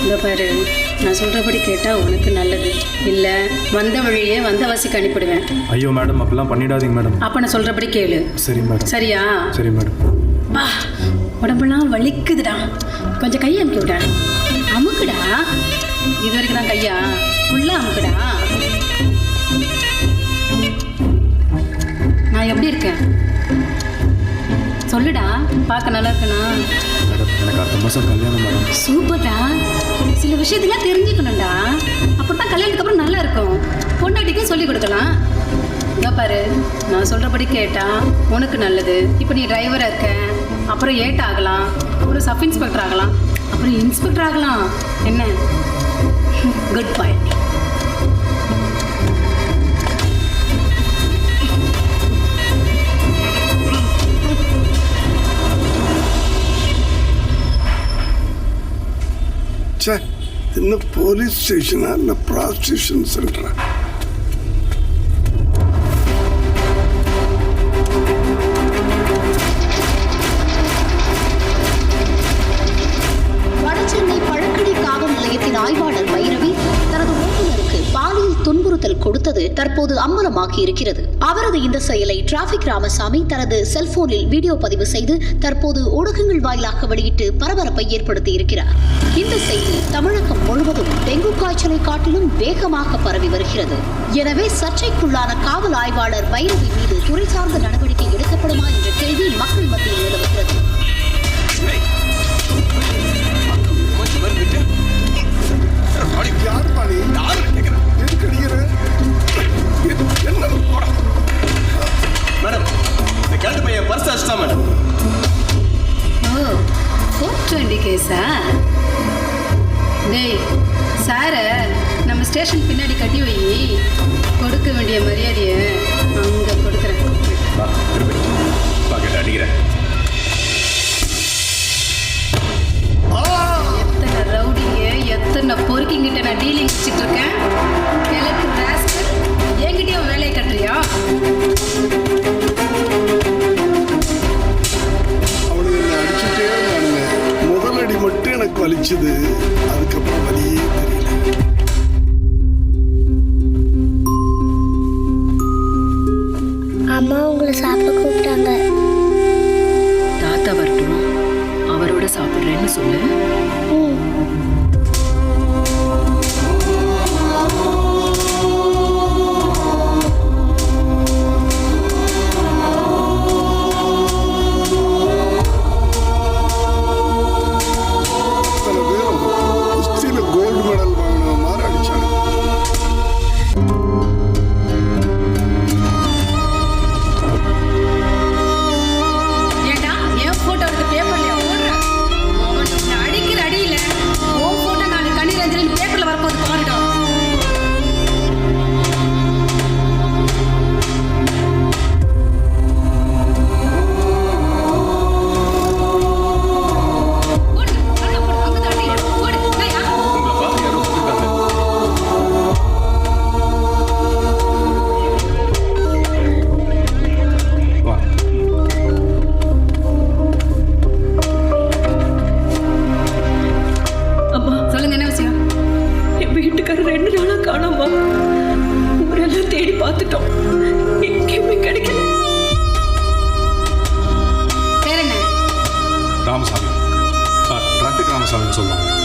இந்த பாரு, நான் சொல்கிறபடி கேட்டால் உனக்கு நல்லது. இல்லை வந்த வழியே வந்த வாசிக்கு அனுப்பிடுவேன். ஐயோ மேடம், அப்படிலாம் பண்ணிடாதீங்க மேடம். அப்போ நான் சொல்கிறபடி கேளு. சரி மேடம். சரியா? சரி மேடம். பா, உடம்பெல்லாம் வலிக்குதுடா. கொஞ்சம் கையை அமுக்கி விடா. அமுக்குடா. இது வரைக்கும் தான் கையா ஃபுல்லாக அமுக்குடா. நான் எப்படி இருக்கேன் சொல்லுடா. பார்க்க நல்லா இருக்கணா? மேடம், எனக்கு அடுத்த மாதம் கல்யாணம் மேடம். சூப்பர்டா. சில விஷயத்தெல்லாம் தெரிஞ்சுக்கணும்டா. அப்போ தான் கல்யாணத்துக்கு அப்புறம் நல்லா இருக்கும். பொண்டாட்டிக்கும் சொல்லிக் கொடுக்கலாம். இங்கே பாரு, நான் சொல்கிறபடி கேட்டால் உனக்கு நல்லது. இப்போ நீ டிரைவராக இருக்க, அப்புறம் ஏட் ஆகலாம், அப்புறம் சப் இன்ஸ்பெக்டர் ஆகலாம், அப்புறம் இன்ஸ்பெக்டர் ஆகலாம். என்ன? Good point. இந்த போலீஸ் ஸ்டேஷனா இல்லை ப்ராஸ்டியூஷன் சென்டரா? வடசென்னை பழக்கடை காவல் நிலையத்தின் ஆய்வாளர் பைரவி தனது ஓட்டுநருக்கு பாலியல் துன்புறுத்தல் கொடுத்தது தற்போது அம்பலமாகி இருக்கிறது. அவரது இந்த செயலை டிராபிக் ராமசாமி தனது செல்போனில் வீடியோ பதிவு செய்து தற்போது ஊடகங்கள் வாயிலாக வெளியிட்டு பரபரப்பை ஏற்படுத்தி இருக்கிறார். இந்த செய்தி தமிழகம் முழுவதும் டெங்கு காய்ச்சலை காட்டிலும் வேகமாக பரவி வருகிறது. எனவே சர்ச்சைக்குள்ளான காவல் ஆய்வாளர் பைரவி மீது துறை சார்ந்த நடவடிக்கை எடுக்கப்படுமா என்ற கேள்வி மக்கள் மத்தியில் நிலவுகிறது. மேடம், இந்த கேட்டு பையன் பர்ஸ் அடிச்சிட்டான் மேடம். ஓ, 420 கேஸா? டேய், சாரை நம்ம ஸ்டேஷன் பின்னாடி கட்டி வை. கொடுக்க வேண்டிய மரியாதையை அங்கே கொடுக்குறேன். அடிக்கிறேன். எத்தனை ரவுடிங்க, எத்தனை பொறுக்கிங்கிட்ட நான் டீலிங் வச்சுட்டு இருக்கேன். கிழக்கு ராஸ்கல், என்கிட்டயே வேலையை கட்டுறியா? அவனுக்கு என்ன அடிச்சுட்டே இருந்தானுங்க. முதல் அடி மட்டும் எனக்கு வலிச்சுது, அதுக்கப்புறம் வலியே தெரியல. அம்மா உங்களை சாப்பிட கூப்பிட்டாங்க. தாத்தா வரட்டும், அவரோட சாப்பிட்றேன்னு சொல்லு. கோல்டு மெடல் வாங்கின மாதிரி அடிச்சாங்க. ஏண்டா என் போட்டோ எடுத்து பேப்பர்ல போடுற? அவன் அடிக்கிற அடியில உன் போட்டோ நான் கண்ணீர் அஞ்சலின் பேப்பர்ல வரப்போது பாருடா. ராமசாமி, டிராஃபிக் ராமசாமின்னு சொல்லுவாங்க.